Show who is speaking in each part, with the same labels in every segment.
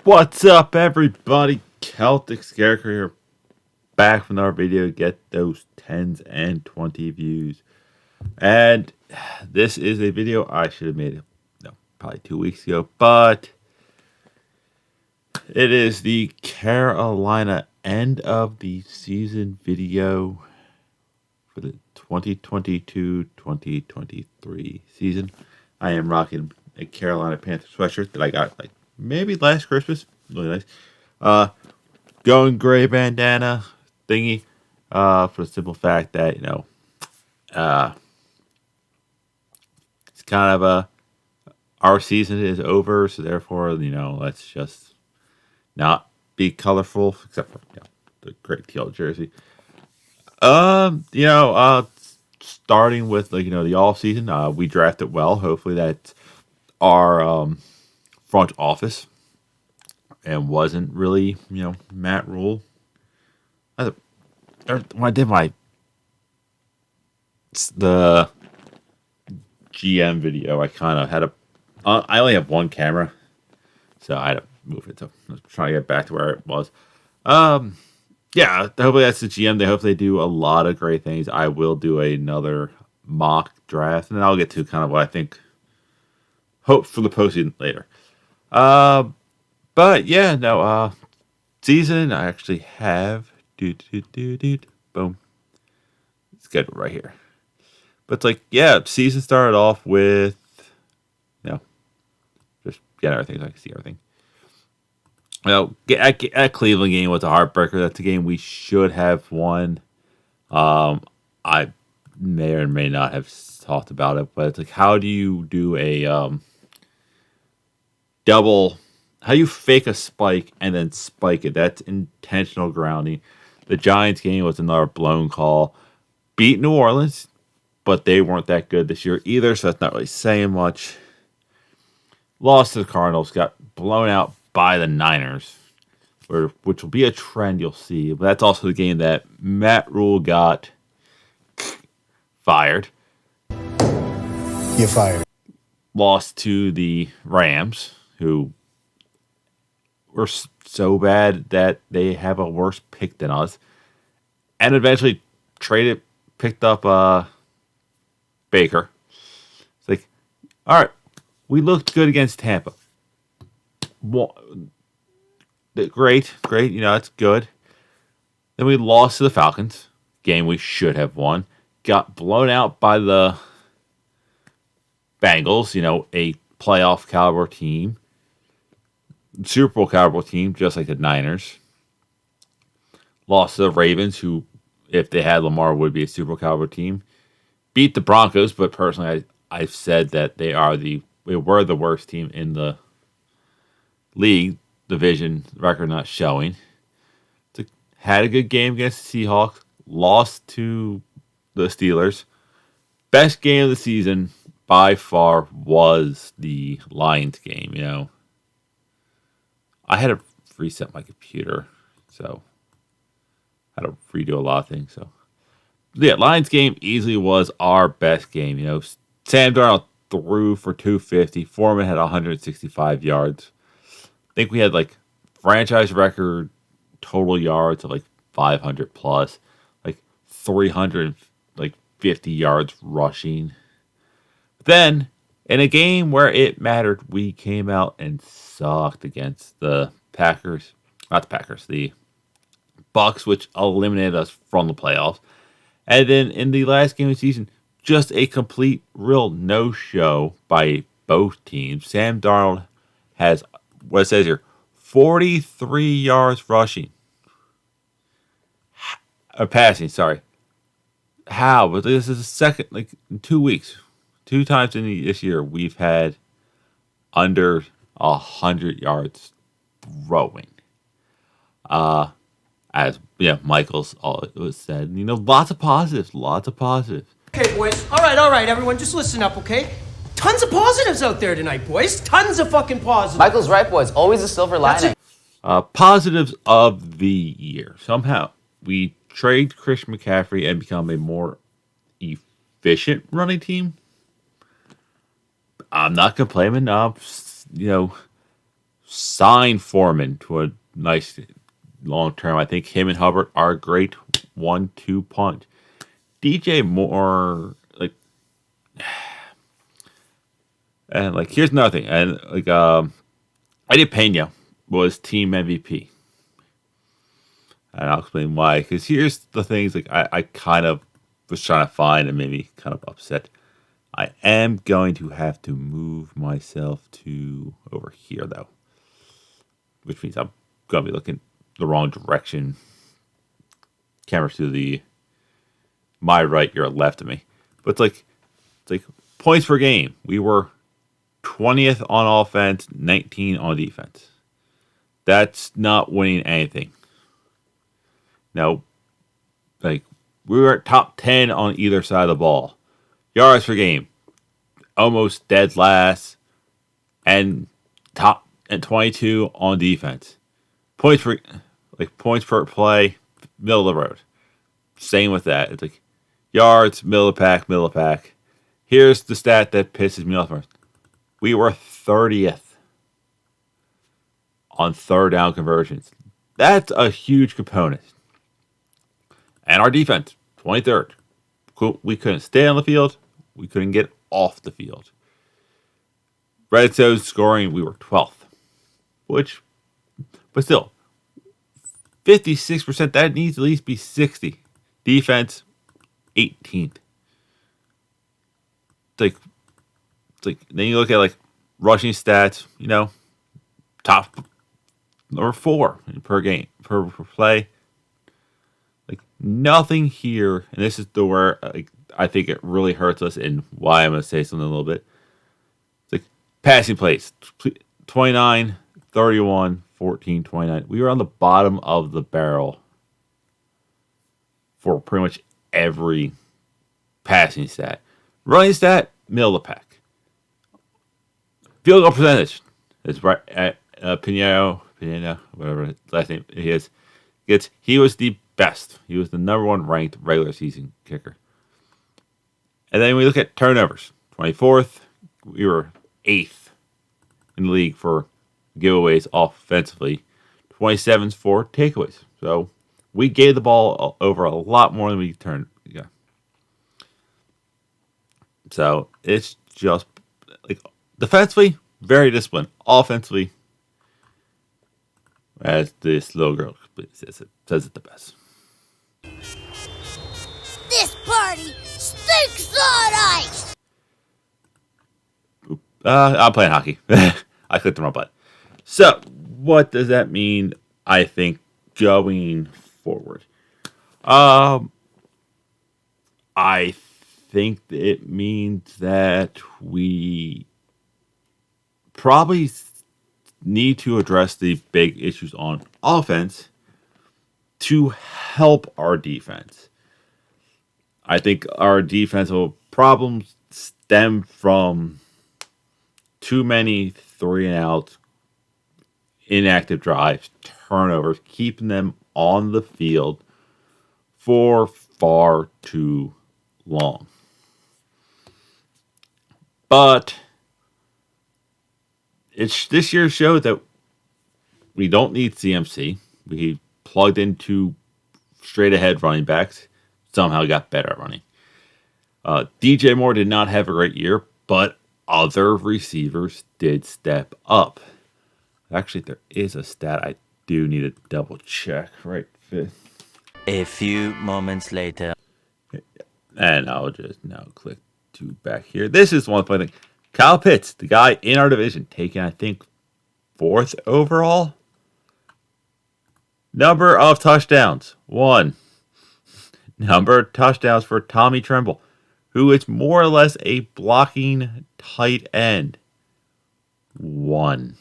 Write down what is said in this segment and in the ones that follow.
Speaker 1: What's up, everybody? Celtic Scarecrow here, back from our video. Get those 10s and 20 views. And this is a video I should have made, probably 2 weeks ago, but it is the Carolina end of the season video for the 2022-2023 season. I am rocking a Carolina Panthers sweatshirt that I got maybe last Christmas. Really nice. Going gray bandana thingy. For the simple fact that, it's kind of our season is over, so therefore, let's just not be colorful, except for the great teal jersey. Starting with the offseason, we drafted well. Hopefully that's our front office and wasn't really, Matt Rule. When I did the GM video, I kind of had I only have one camera, so I had to move it. So I'm trying to get back to where it was. Hopefully that's the GM. Hopefully they do a lot of great things. I will do another mock draft, and then I'll get to kind of what I think. Hope for the postseason later. Season I actually have boom scheduled right here. But season started off with just getting everything so I can see everything. That Cleveland game was a heartbreaker. That's a game we should have won. I may or may not have talked about it, but it's how do you do a double? How do you fake a spike and then spike it? That's intentional grounding. The Giants game was another blown call. Beat New Orleans, but they weren't that good this year either, so that's not really saying much. Lost to the Cardinals, got blown out by the Niners, which will be a trend you'll see. But that's also the game that Matt Rule got fired.
Speaker 2: You're fired.
Speaker 1: Lost to the Rams, who were so bad that they have a worse pick than us. And eventually picked up Baker. It's all right, we looked good against Tampa. Great, that's good. Then we lost to the Falcons, game we should have won. Got blown out by the Bengals, a playoff caliber team. Super Bowl caliber team, just like the Niners. Lost to the Ravens, who, if they had Lamar, would be a Super Bowl caliber team. Beat the Broncos, but personally, I've said that they were the worst team in the league. Division record not showing. Had a good game against the Seahawks. Lost to the Steelers. Best game of the season by far was the Lions game. I had to reset my computer, so I had to redo a lot of things. So, Lions game easily was our best game. Sam Darnold threw for 250. Foreman had 165 yards. I think we had franchise record total yards of 500 plus, 350 yards rushing. But then, in a game where it mattered, we came out and sucked against the Packers. Not the Packers, the Bucks, which eliminated us from the playoffs. And then in the last game of the season, just a complete, real no-show by both teams. Sam Darnold has, what it says here, 43 yards rushing. Passing, sorry. How? But this is the second, in 2 weeks. 2 times in this year, we've had under 100 yards throwing. As Michael's always said, lots of positives.
Speaker 3: Okay, boys. All right, everyone, just listen up, okay? Tons of positives out there tonight, boys. Tons of fucking positives.
Speaker 4: Michael's right, boys. Always a silver lining.
Speaker 1: Positives of the year. Somehow we trade Christian McCaffrey and become a more efficient running team. I'm not complaining. sign Foreman to a nice long term. I think him and Hubbard are a great 1-2 punch. DJ Moore, like, and like here's another thing, and like Eddie Pena was team MVP, and I'll explain why. Because here's the things, like I kind of was trying to find and made me kind of upset. I am going to have to move myself to over here though, which means I'm gonna be looking the wrong direction. Camera to my right, your left of me. But it's like points per game. We were 20th on offense, 19 on defense. That's not winning anything. No, like we were at top 10 on either side of the ball. Yards per game, almost dead last, and top and 22 on defense. Points per play, middle of the road. Same with that. It's like yards, middle of the pack. Here's the stat that pisses me off most. We were 30th on third down conversions. That's a huge component. And our defense, 23rd. We couldn't stay on the field. We couldn't get off the field. Red zone scoring, we were 12th. But still, 56%, that needs to at least be 60. Defense, 18th. It's like then you look at like rushing stats, top number 4 per game, per play. Like nothing here, and this is where I think it really hurts us, and why I'm going to say something a little bit. It's like passing plays, 29, 31, 14, 29. We were on the bottom of the barrel for pretty much every passing stat. Running stat, middle of the pack. Field goal percentage is right at Pinheiro, whatever his last name is. He was the best. He was the number 1 ranked regular season kicker. And then we look at turnovers. 24th, we were 8th in the league for giveaways offensively. 27th for takeaways. So we gave the ball over a lot more than we turned. Yeah. So it's just like defensively, very disciplined. Offensively, as this little girl says it the best.
Speaker 5: This party stinks on ice!
Speaker 1: I'm playing hockey. I clicked the wrong button. So, what does that mean, I think, going forward? I think it means that we probably need to address the big issues on offense to help our defense. I think our defensive problems stem from too many 3-and-out, inactive drives, turnovers, keeping them on the field for far too long. But this year showed that we don't need CMC. We plugged into straight ahead running backs. Somehow got better at running. DJ Moore did not have a great year, but other receivers did step up. Actually, there is a stat I do need to double check. Right.
Speaker 6: A few moments later.
Speaker 1: And I'll just now click to back here. This is one funny thing. Kyle Pitts, the guy in our division, taken, I think, 4th overall. Number of touchdowns, 1. Number of touchdowns for Tommy Tremble, who is more or less a blocking tight end, 1.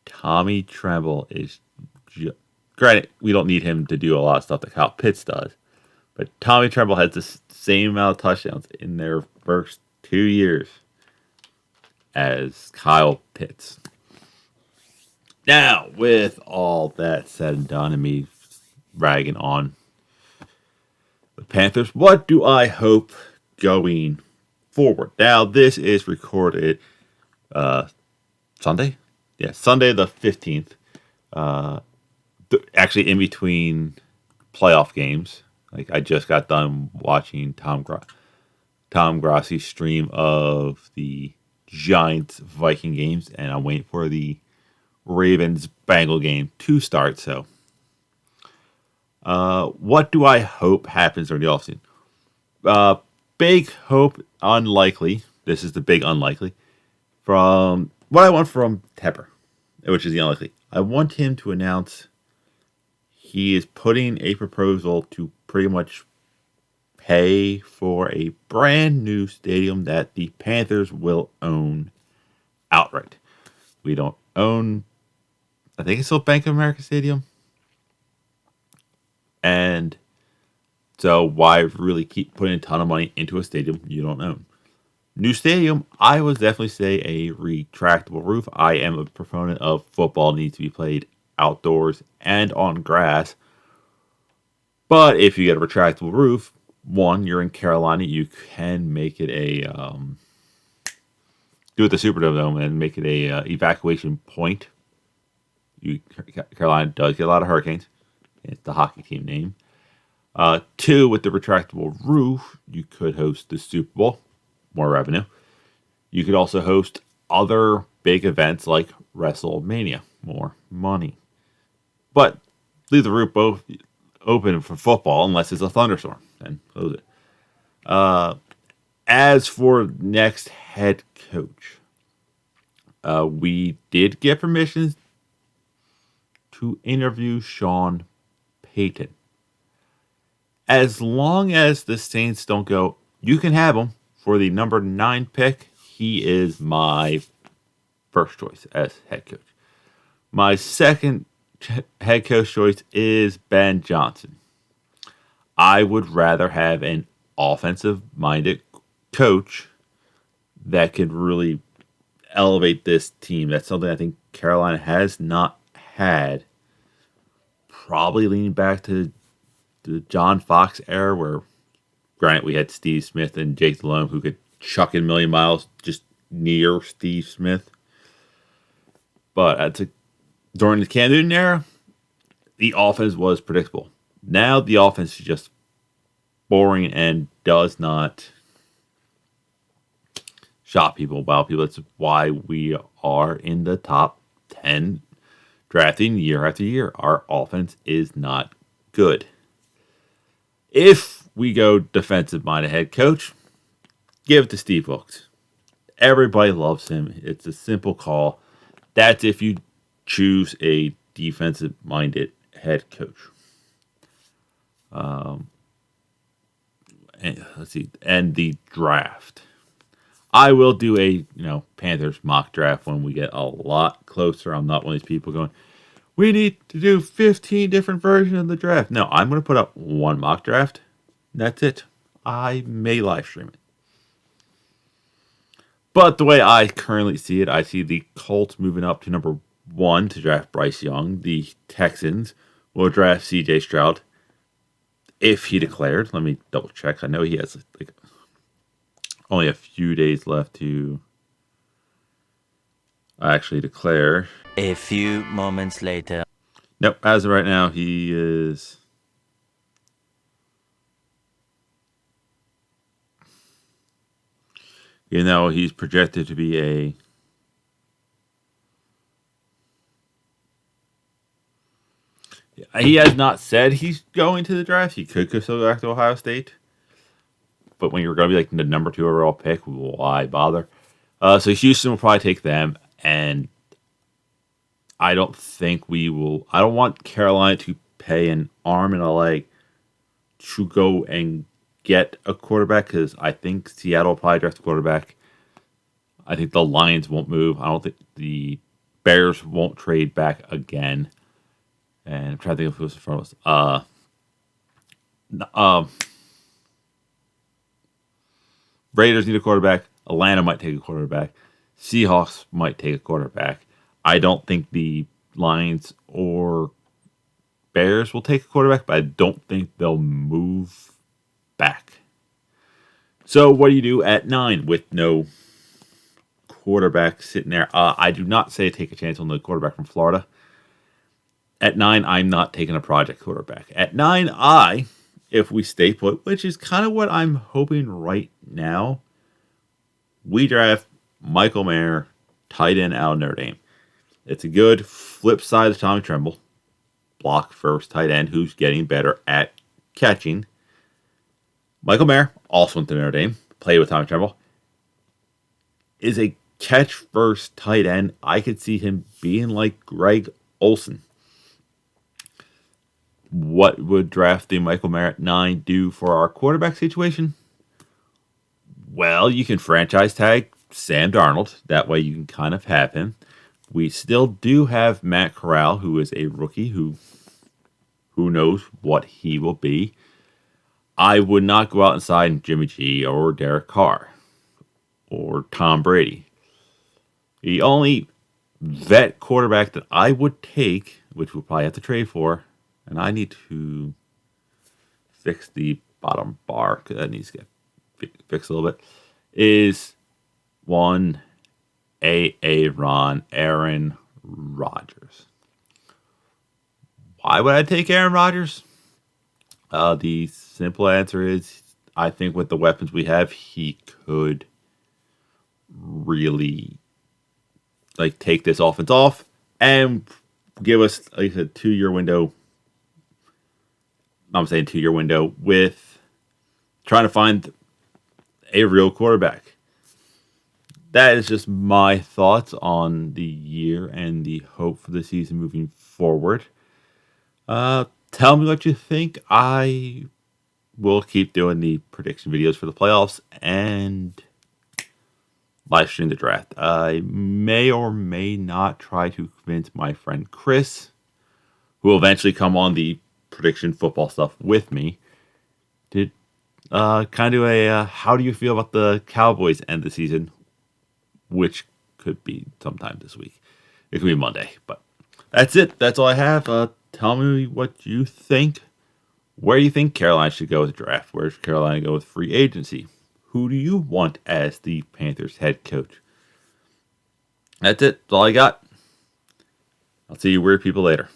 Speaker 1: Tommy Tremble is... Granted, we don't need him to do a lot of stuff that Kyle Pitts does. But Tommy Tremble has the same amount of touchdowns in their first 2 years as Kyle Pitts. Now, with all that said and done and me ragging on the Panthers, what do I hope going forward? Now, this is recorded Sunday? Yeah, Sunday the 15th. Actually, in between playoff games. Like, I just got done watching Tom Grossi's stream of the Giants Viking games, and I'm waiting for the Ravens Bengal game to start. So, what do I hope happens during the offseason? Big hope, unlikely. This is the big unlikely. From what I want from Tepper, which is the unlikely. I want him to announce he is putting a proposal to pretty much pay for a brand new stadium that the Panthers will own outright. We don't own, I think it's still Bank of America Stadium. And so why really keep putting a ton of money into a stadium you don't own? New stadium, I would definitely say a retractable roof. I am a proponent of football needs to be played outdoors and on grass. But if you get a retractable roof, one, you're in Carolina, you can make it a do it the Superdome and make it a evacuation point. Carolina does get a lot of hurricanes. It's the hockey team name. Two, with the retractable roof, you could host the Super Bowl, more revenue. You could also host other big events like WrestleMania, more money. But leave the roof both open for football unless it's a thunderstorm. Then close it. As for next head coach, we did get permission to interview Sean Payton. As long as the Saints don't go, you can have him for the number 9 pick. He is my first choice as head coach. My second head coach choice is Ben Johnson. I would rather have an offensive-minded coach that could really elevate this team. That's something I think Carolina has not had. Probably leaning back to the John Fox era, where, granted, we had Steve Smith and Jake Delhomme who could chuck in a million miles just near Steve Smith. But during the Cam Newton era, the offense was predictable. Now the offense is just boring and does not shock people, wow people. That's why we are in the top 10 drafting year after year. Our offense is not good. If we go defensive-minded head coach, give it to Steve Wilkes. Everybody loves him. It's a simple call. That's if you choose a defensive-minded head coach. And let's see, and the draft. I will do a Panthers mock draft when we get a lot closer. I'm not one of these people going, we need to do 15 different versions of the draft. No, I'm going to put up one mock draft. That's it. I may live stream it. But the way I currently see it, I see the Colts moving up to number 1 to draft Bryce Young. The Texans will draft C.J. Stroud if he declared. Let me double check. I know he has only a few days left to actually declare.
Speaker 6: A few moments later.
Speaker 1: Nope, as of right now, he is... he's projected to be a... He has not said he's going to the draft. He could go back to Ohio State. But when you're going to be the number 2 overall pick, why bother? So Houston will probably take them. And I don't think we will... I don't want Carolina to pay an arm and a leg to go and get a quarterback, because I think Seattle will probably draft a quarterback. I think the Lions won't move. I don't think the Bears won't trade back again. And I'm trying to think of who's in front of us. Raiders need a quarterback. Atlanta might take a quarterback. Seahawks might take a quarterback. I don't think the Lions or Bears will take a quarterback, but I don't think they'll move back. So what do you do at 9 with no quarterback sitting there. I do not say take a chance on the quarterback from Florida. At 9, I'm not taking a project quarterback. At 9, if we stay put, which is kind of what I'm hoping right now, we draft Michael Mayer, tight end out of Notre Dame. It's a good flip side of Tommy Tremble. Block first tight end who's getting better at catching. Michael Mayer, also went to Notre Dame, played with Tommy Tremble, is a catch first tight end. I could see him being like Greg Olsen. What would drafting Michael Mayer at 9 do for our quarterback situation? Well, you can franchise tag Sam Darnold. That way you can kind of have him. We still do have Matt Corral, who is a rookie who knows what he will be. I would not go out and sign Jimmy G or Derek Carr or Tom Brady. The only vet quarterback that I would take, which we'll probably have to trade for, and I need to fix the bottom bar because that needs to get fixed a little bit, is one Aaron Rodgers. Why would I take Aaron Rodgers? The simple answer is I think with the weapons we have, he could really take this offense off and give us a 2-year window. I'm saying 2-year window with trying to find a real quarterback. That is just my thoughts on the year and the hope for the season moving forward. Tell me what you think. I will keep doing the prediction videos for the playoffs and live stream the draft. I may or may not try to convince my friend Chris, who will eventually come on the prediction football stuff with me, to kind of a how do you feel about the Cowboys end the season, which could be sometime this week. It could be Monday, but that's it. That's all I have. Tell me what you think. Where do you think Carolina should go with the draft? Where should Carolina go with free agency? Who do you want as the Panthers head coach? That's it. That's all I got. I'll see you weird people later.